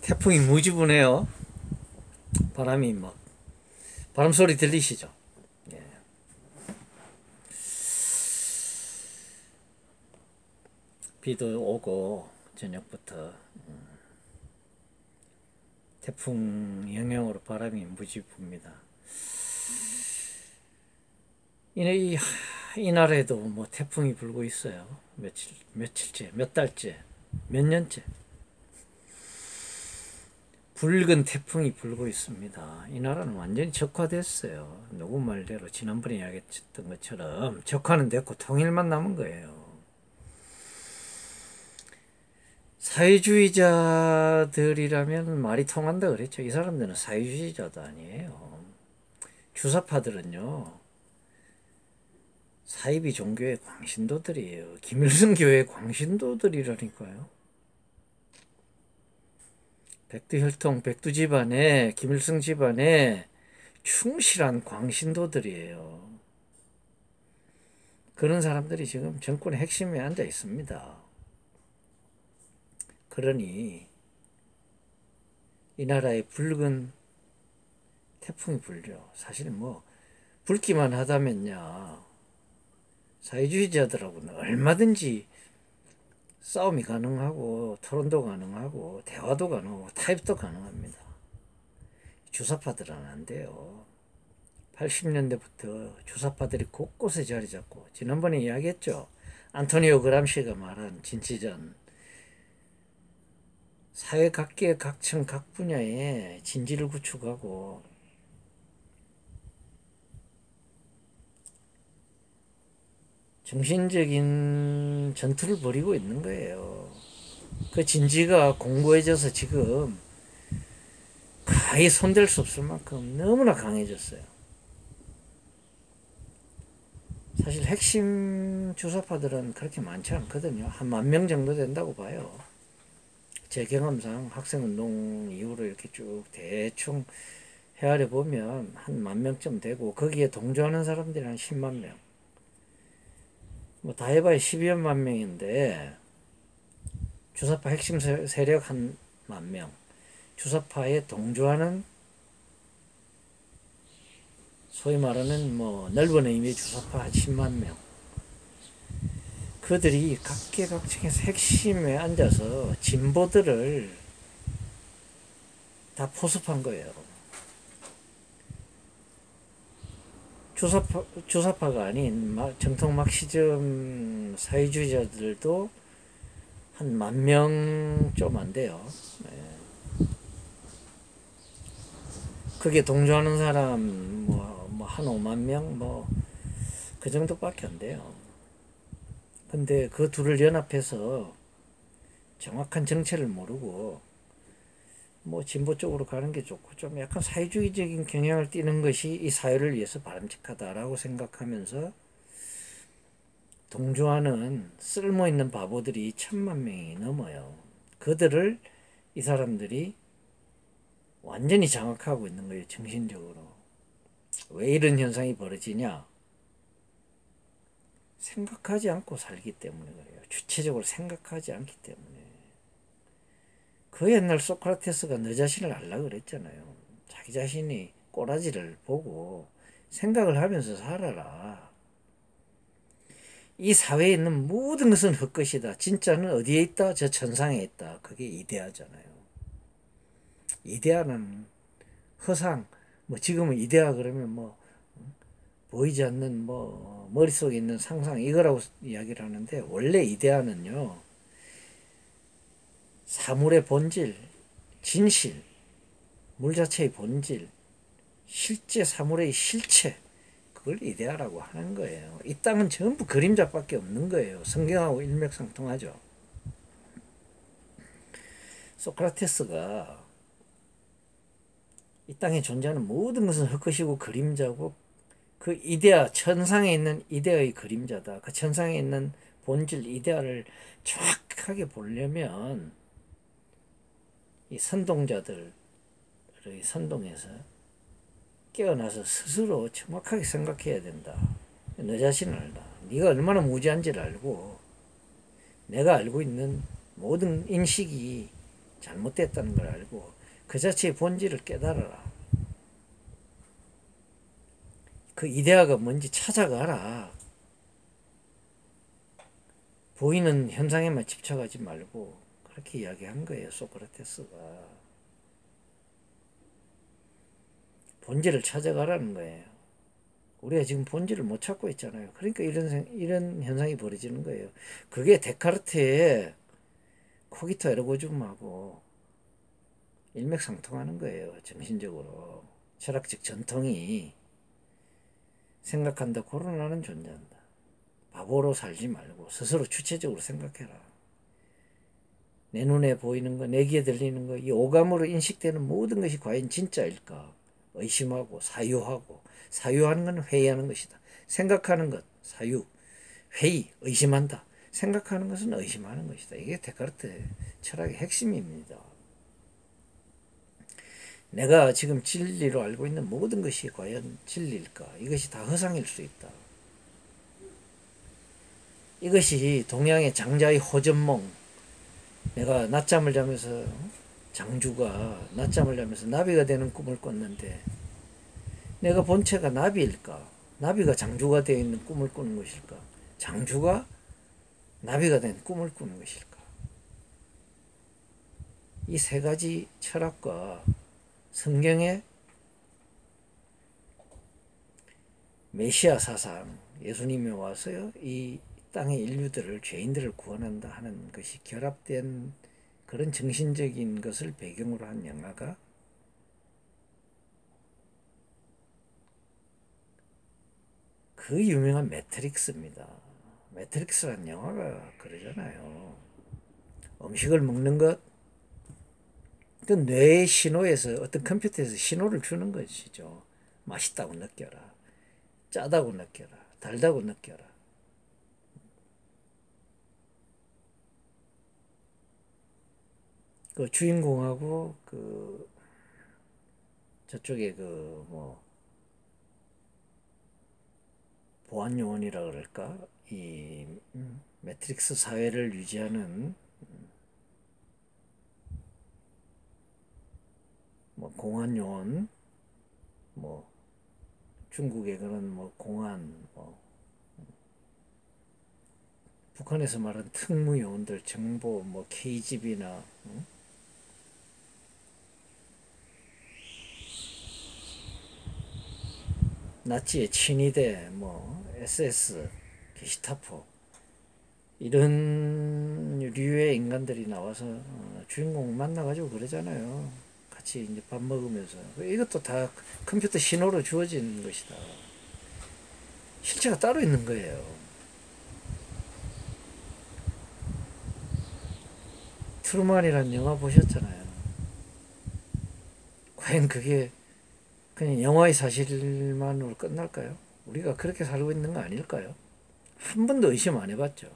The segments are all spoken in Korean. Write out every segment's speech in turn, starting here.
태풍이 무지 부네요. 바람이 막 바람 소리 들리시죠? 예. 비도 오고 저녁부터 태풍 영향으로 바람이 무지 붑니다. 이 나라에도 뭐 태풍이 불고 있어요. 며칠째, 몇 달째, 몇 년째. 붉은 태풍이 불고 있습니다. 이 나라는 완전히 적화됐어요. 누구 말대로 지난번에 이야기했던 것처럼 적화는 됐고 통일만 남은 거예요. 사회주의자들이라면 말이 통한다 그랬죠. 이 사람들은 사회주의자도 아니에요. 주사파들은요, 사이비 종교의 광신도들이에요. 김일성 교회의 광신도들이라니까요. 백두혈통, 백두 집안에, 김일성 집안에 충실한 광신도들이에요. 그런 사람들이 지금 정권의 핵심에 앉아 있습니다. 그러니 이 나라에 붉은 태풍이 불죠. 사실 뭐 불기만 하다면야 사회주의자들하고는 얼마든지 싸움이 가능하고 토론도 가능하고 대화도 가능하고 타협도 가능합니다. 주사파들은 안 돼요. 80년대부터 주사파들이 곳곳에 자리 잡고, 지난번에 이야기했죠. 안토니오 그람시가 말한 진취전, 사회 각계 각층 각 분야에 진지를 구축하고 정신적인 전투를 벌이고 있는 거예요. 그 진지가 공고해져서 지금 가히 손댈 수 없을 만큼 너무나 강해졌어요. 사실 핵심 주사파들은 그렇게 많지 않거든요. 한 10,000명 정도 된다고 봐요. 제 경험상 학생운동 이후로 이렇게 쭉 대충 헤아려 보면 한 10,000명쯤 되고, 거기에 동조하는 사람들이 한 10만 명. 뭐 다 해봐야 12만 명인데, 주사파 핵심 세력 한 10,000명, 주사파에 동조하는 소위 말하는 뭐 넓은 의미의 주사파 한 10만 명. 그들이 각계각층에서 핵심에 앉아서 진보들을 다 포섭한 거예요. 주사파가 아닌 정통 막시즘 사회주의자들도 한 10,000명 좀 안 돼요. 그게 동조하는 사람 한 5만 명 그 정도밖에 안 돼요. 근데 그 둘을 연합해서 정확한 정체를 모르고 뭐 진보 쪽으로 가는 게 좋고 좀 약간 사회주의적인 경향을 띠는 것이 이 사회를 위해서 바람직하다라고 생각하면서 동조하는 쓸모있는 바보들이 1,000만 명이 넘어요. 그들을 이 사람들이 완전히 장악하고 있는 거예요. 정신적으로. 왜 이런 현상이 벌어지냐? 생각하지 않고 살기 때문에 그래요. 주체적으로 생각하지 않기 때문에. 그 옛날 소크라테스가 너 자신을 알라 그랬잖아요. 자기 자신이 꼬라지를 보고 생각을 하면서 살아라. 이 사회에 있는 모든 것은 헛것이다. 진짜는 어디에 있다? 저 천상에 있다. 그게 이데아잖아요. 이데아는 허상, 뭐 지금은 이데아 그러면 뭐 보이지 않는 뭐 머릿속에 있는 상상 이거라고 이야기를 하는데, 원래 이데아는요, 사물의 본질, 진실, 물 자체의 본질, 실제 사물의 실체, 그걸 이데아라고 하는 거예요. 이 땅은 전부 그림자밖에 없는 거예요. 성경하고 일맥상통하죠. 소크라테스가 이 땅에 존재하는 모든 것은 헛것이고 그림자고, 그 이데아, 천상에 있는 이데아의 그림자다. 그 천상에 있는 본질 이데아를 정확하게 보려면 이 선동자들의 선동에서 깨어나서 스스로 정확하게 생각해야 된다. 너 자신을 알다. 네가 얼마나 무지한지를 알고, 내가 알고 있는 모든 인식이 잘못됐다는 걸 알고 그 자체의 본질을 깨달아라. 그 이데아가 뭔지 찾아가라. 보이는 현상에만 집착하지 말고 그렇게 이야기한 거예요. 소크라테스가. 본질을 찾아가라는 거예요. 우리가 지금 본질을 못 찾고 있잖아요. 그러니까 이런 현상이 벌어지는 거예요. 그게 데카르트의 코기타 에르고즘하고 일맥상통하는 거예요. 정신적으로. 철학적 전통이 생각한다. 고로 나는 존재한다. 바보로 살지 말고 스스로 주체적으로 생각해라. 내 눈에 보이는 거, 내 귀에 들리는 거, 이 오감으로 인식되는 모든 것이 과연 진짜일까? 의심하고 사유하고, 사유하는 건 회의하는 것이다. 생각하는 것, 사유, 회의, 의심한다. 생각하는 것은 의심하는 것이다. 이게 데카르트의 철학의 핵심입니다. 내가 지금 진리로 알고 있는 모든 것이 과연 진리일까? 이것이 다 허상일 수 있다. 이것이 동양의 장자의 호전몽. 내가 낮잠을 자면서 장주가 낮잠을 자면서 나비가 되는 꿈을 꿨는데 내가 본체가 나비일까? 나비가 장주가 되어 있는 꿈을 꾸는 것일까? 장주가 나비가 된 꿈을 꾸는 것일까? 이 세 가지 철학과 성경의 메시아 사상, 예수님이 와서요 이 땅의 인류들을, 죄인들을 구원한다 하는 것이 결합된 그런 정신적인 것을 배경으로 한 영화가 그 유명한 매트릭스입니다. 매트릭스라는 영화가 그러잖아요. 음식을 먹는 것, 그 뇌의 신호에서, 어떤 컴퓨터에서 신호를 주는 것이죠. 맛있다고 느껴라. 짜다고 느껴라. 달다고 느껴라. 그 주인공하고 그 저쪽에 그 뭐 보안 요원이라 그럴까? 이 매트릭스 사회를 유지하는 뭐 공안 요원, 뭐 중국의 그런 뭐 공안, 뭐 북한에서 말하는 특무 요원들, 정보, 뭐 KGB나 나치의 친위대, 뭐 SS, 게시타포 이런 류의 인간들이 나와서 주인공 만나가지고 그러잖아요. 같이 이제 밥 먹으면서 이것도 다 컴퓨터 신호로 주어진 것이다. 실체가 따로 있는 거예요. 트루만이라는 영화 보셨잖아요. 과연 그게 그냥 영화의 사실만으로 끝날까요? 우리가 그렇게 살고 있는 거 아닐까요? 한 번도 의심 안 해봤죠.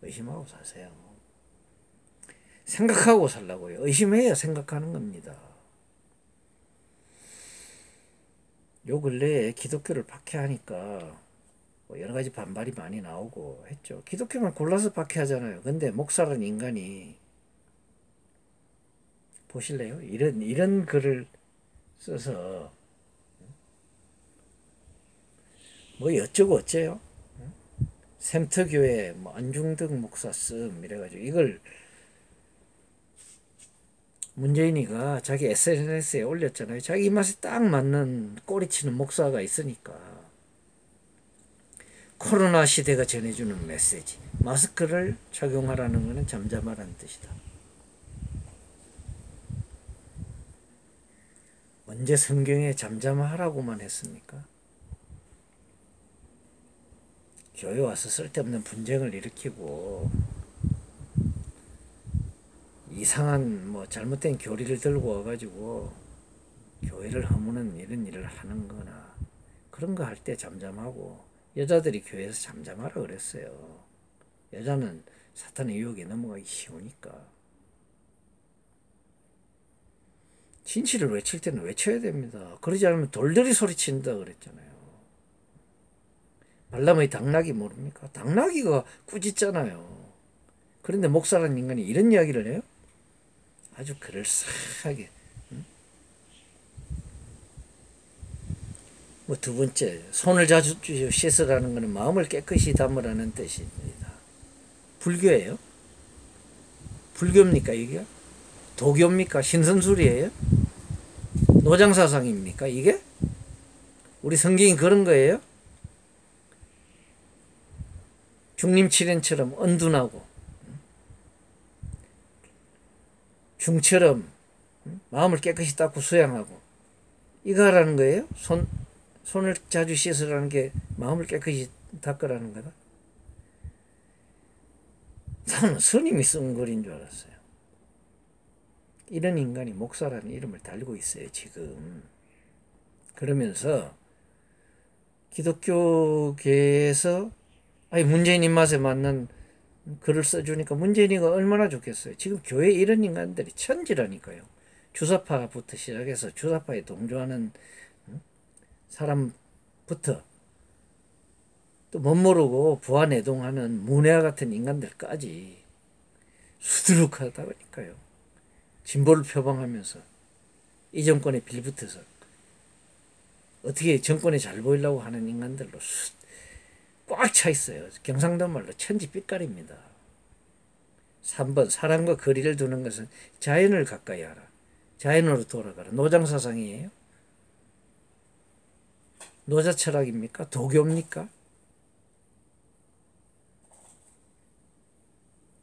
의심하고 사세요. 생각하고 살라고요. 의심해야 생각하는 겁니다. 요 근래에 기독교를 박해하니까 뭐 여러 가지 반발이 많이 나오고 했죠. 기독교만 골라서 박해하잖아요. 근데 목사라는 인간이 보실래요? 이런 글을 써서 뭐 어쩌고 어째요? 샘터교회 뭐 안중덕 목사 씀 이래가지고 이걸 문재인이가 자기 SNS에 올렸잖아요. 자기 입맛에 딱 맞는 꼬리치는 목사가 있으니까. 코로나 시대가 전해주는 메시지. 마스크를 착용하라는 것은 잠잠하라는 뜻이다. 언제 성경에 잠잠하라고만 했습니까? 교회 와서 쓸데없는 분쟁을 일으키고 이상한 뭐 잘못된 교리를 들고 와가지고 교회를 허무는 이런 일을 하는 거나 그런 거 할 때 잠잠하고 여자들이 교회에서 잠잠하라 그랬어요. 여자는 사탄의 유혹에 넘어가기 쉬우니까. 진실을 외칠 때는 외쳐야 됩니다. 그러지 않으면 돌들이 소리친다 그랬잖아요. 발람의 당나귀 모릅니까? 당나귀가 꾸짖잖아요. 그런데 목사라는 인간이 이런 이야기를 해요? 아주 그럴싸하게. 뭐 두 번째, 손을 자주 씻으라는 것은 마음을 깨끗이 담으라는 뜻입니다. 불교예요? 불교입니까 이게? 도교입니까? 신선술이에요? 노장사상입니까 이게? 우리 성경이 그런 거예요? 중림칠연처럼 언둔하고 중처럼 마음을 깨끗이 닦고 수양하고 이거 하라는 거예요? 손을 자주 씻으라는 게 마음을 깨끗이 닦으라는 거다? 나는 스님이 쓴 글인 줄 알았어요. 이런 인간이 목사라는 이름을 달고 있어요 지금. 그러면서 기독교계에서 문재인 입맛에 맞는 글을 써주니까 문재인이가 얼마나 좋겠어요. 지금 교회에 이런 인간들이 천지라니까요. 주사파부터 시작해서 주사파에 동조하는 사람부터 또 못 모르고 부하내동하는 문외와 같은 인간들까지 수두룩하다 보니까요. 진보를 표방하면서 이 정권에 빌붙어서 어떻게 정권에 잘 보이려고 하는 인간들로 꽉 차 있어요. 경상도 말로 천지빛깔입니다. 3번 사람과 거리를 두는 것은 자연을 가까이 하라. 자연으로 돌아가라. 노장사상이에요? 노자철학입니까? 도교입니까?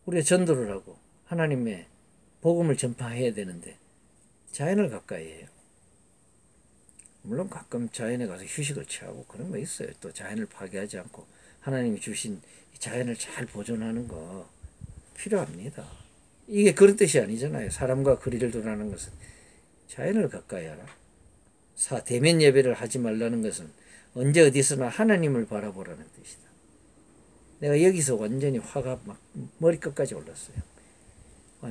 우리가 전도를 하고 하나님의 복음을 전파해야 되는데 자연을 가까이 해요. 물론 가끔 자연에 가서 휴식을 취하고 그런 거 있어요. 또 자연을 파괴하지 않고 하나님이 주신 자연을 잘 보존하는 거 필요합니다. 이게 그런 뜻이 아니잖아요. 사람과 거리를 두라는 것은 자연을 가까이 하라. 대면 예배를 하지 말라는 것은 언제 어디서나 하나님을 바라보라는 뜻이다. 내가 여기서 완전히 화가 막 머리끝까지 올랐어요.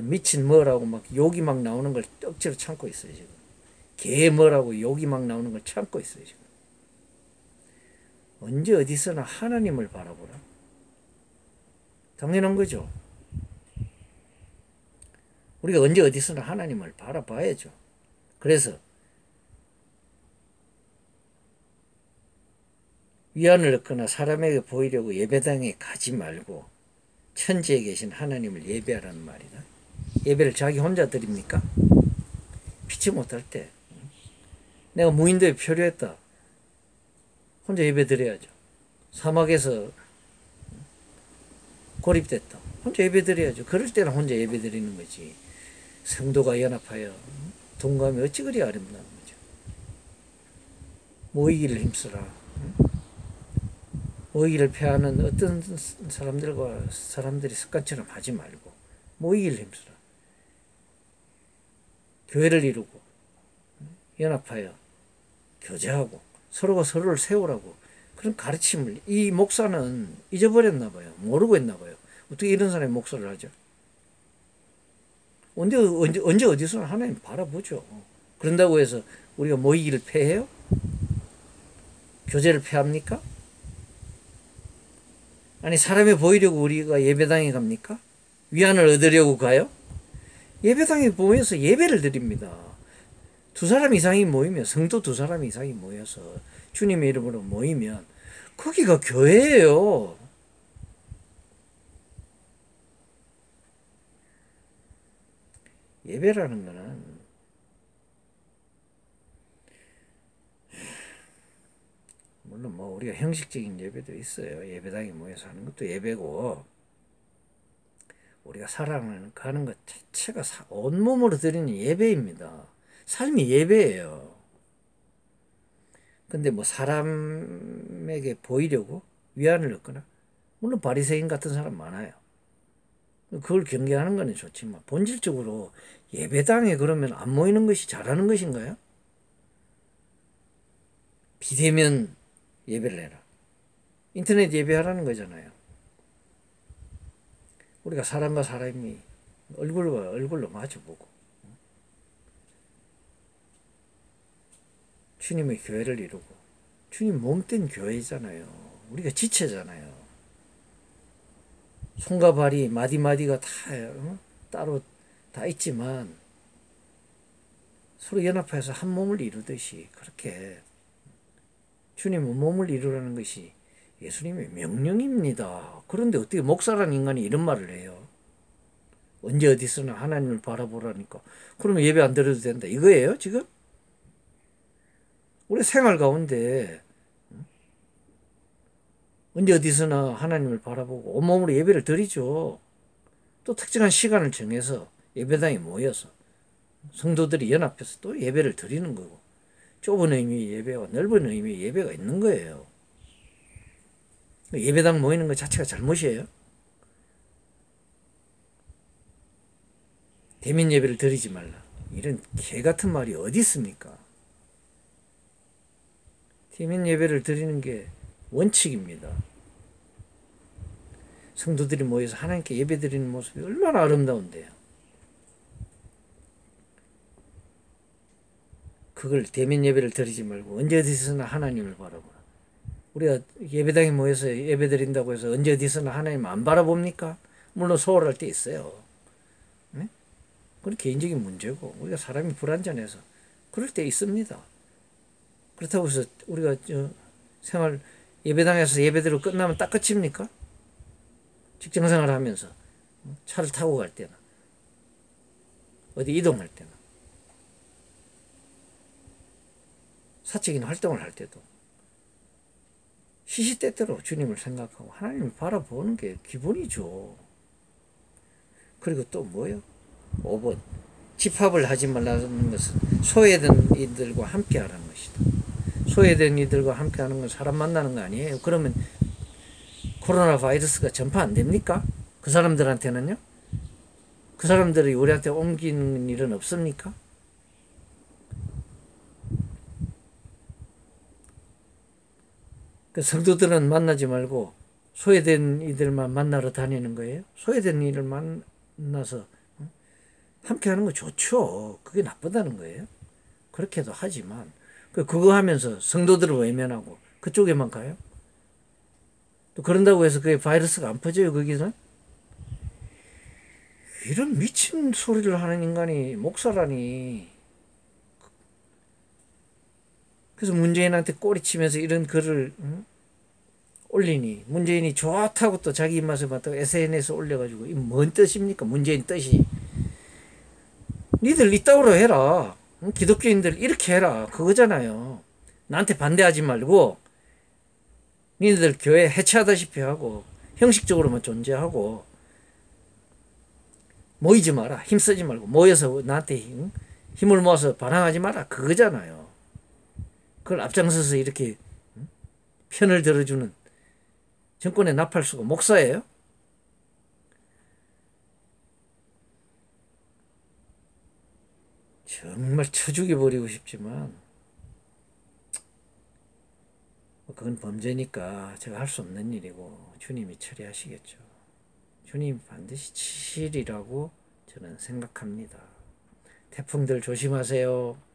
미친 뭐라고 막 욕이 막 나오는 걸 억지로 참고 있어요 지금. 개 뭐라고 욕이 막 나오는 걸 참고 있어요 지금. 언제 어디서나 하나님을 바라보라. 당연한 거죠. 우리가 언제 어디서나 하나님을 바라봐야죠. 그래서 위안을 얻거나 사람에게 보이려고 예배당에 가지 말고 천지에 계신 하나님을 예배하라는 말이다. 예배를 자기 혼자 드립니까? 피치 못할 때 내가 무인도에 표류했다. 혼자 예배 드려야죠. 사막에서 고립됐다. 혼자 예배 드려야죠. 그럴 때는 혼자 예배 드리는 거지. 성도가 연합하여 동감이 어찌 그리 아름다운 거죠. 모이기를 힘쓰라. 모이기를 패하는 어떤 사람들이 습관처럼 하지 말고 모이기를 힘쓰라. 교회를 이루고 연합하여 교제하고 서로가 서로를 세우라고 그런 가르침을 이 목사는 잊어버렸나 봐요. 모르고 했나 봐요. 어떻게 이런 사람이 목사를 하죠? 언제 어디서나 하나님 바라보죠. 그런다고 해서 우리가 모이기를 패해요? 교제를 패합니까? 아니 사람이 보이려고 우리가 예배당에 갑니까? 위안을 얻으려고 가요? 예배당에 모여서 예배를 드립니다. 두 사람 이상이 모이면 성도 두 사람 이상이 모여서 주님의 이름으로 모이면 거기가 교회예요. 예배라는 거는 물론 뭐 우리가 형식적인 예배도 있어요. 예배당에 모여서 하는 것도 예배고 우리가 살아가는 것 자체가 온몸으로 드리는 예배입니다. 삶이 예배예요. 근데 뭐 사람에게 보이려고 위안을 얻거나 물론 바리새인 같은 사람 많아요. 그걸 경계하는 건 좋지만 본질적으로 예배당에 그러면 안 모이는 것이 잘하는 것인가요? 비대면 예배를 해라. 인터넷 예배하라는 거잖아요. 우리가 사람과 사람이 얼굴과 얼굴로 마주보고 주님의 교회를 이루고 주님 몸된 교회잖아요. 우리가 지체잖아요. 손과 발이 마디마디가 다 따로 다 있지만 서로 연합해서 한 몸을 이루듯이 그렇게 주님은 몸을 이루라는 것이 예수님의 명령입니다. 그런데 어떻게 목사라는 인간이 이런 말을 해요? 언제 어디서나 하나님을 바라보라니까. 그러면 예배 안 드려도 된다. 이거예요, 지금? 우리 생활 가운데 언제 어디서나 하나님을 바라보고 온몸으로 예배를 드리죠. 또 특정한 시간을 정해서 예배당에 모여서 성도들이 연합해서 또 예배를 드리는 거고, 좁은 의미의 예배와 넓은 의미의 예배가 있는 거예요. 예배당 모이는 것 자체가 잘못이에요. 대면 예배를 드리지 말라. 이런 개 같은 말이 어디 있습니까? 대면 예배를 드리는 게 원칙입니다. 성도들이 모여서 하나님께 예배 드리는 모습이 얼마나 아름다운데요. 그걸 대면 예배를 드리지 말고 언제 어디서나 하나님을 바라보라. 우리가 예배당에 모여서 예배 드린다고 해서 언제 어디서나 하나님 안 바라봅니까? 물론 소홀할 때 있어요. 네? 그건 개인적인 문제고, 우리가 사람이 불완전해서 그럴 때 있습니다. 그렇다고 해서 우리가 생활 예배당에서 예배대로 끝나면 딱 끝입니까? 직장생활 하면서 차를 타고 갈 때나 어디 이동할 때나 사적인 활동을 할 때도 시시때때로 주님을 생각하고 하나님을 바라보는 게 기본이죠. 그리고 또 뭐요? 5번 집합을 하지 말라는 것은 소외된 이들과 함께 하라는 것이다. 소외된 이들과 함께 하는 건 사람 만나는 거 아니에요. 그러면 코로나 바이러스가 전파 안 됩니까? 그 사람들한테는요? 그 사람들이 우리한테 옮기는 일은 없습니까? 그 성도들은 만나지 말고 소외된 이들만 만나러 다니는 거예요? 소외된 이를 만나서 함께 하는 거 좋죠. 그게 나쁘다는 거예요. 그렇게도 하지만 그거 하면서 성도들을 외면하고 그쪽에만 가요? 또 그런다고 해서 그게 바이러스가 안 퍼져요, 거기는? 이런 미친 소리를 하는 인간이 목사라니. 그래서 문재인한테 꼬리치면서 이런 글을 올리니 문재인이 좋다고 또 자기 입맛에 맞다고 SNS에 올려가지고 이 뭔 뜻입니까? 문재인 뜻이. 니들 이따오로 해라. 기독교인들 이렇게 해라. 그거잖아요. 나한테 반대하지 말고 니들 교회 해체하다시피 하고 형식적으로만 존재하고 모이지 마라. 힘쓰지 말고 모여서 나한테 힘을 모아서 반항하지 마라. 그거잖아요. 그걸 앞장서서 이렇게 편을 들어주는 정권의 나팔수가 목사예요? 정말 쳐 죽여버리고 싶지만 그건 범죄니까 제가 할 수 없는 일이고 주님이 처리하시겠죠. 주님이 반드시 치시리라고 저는 생각합니다. 태풍들 조심하세요.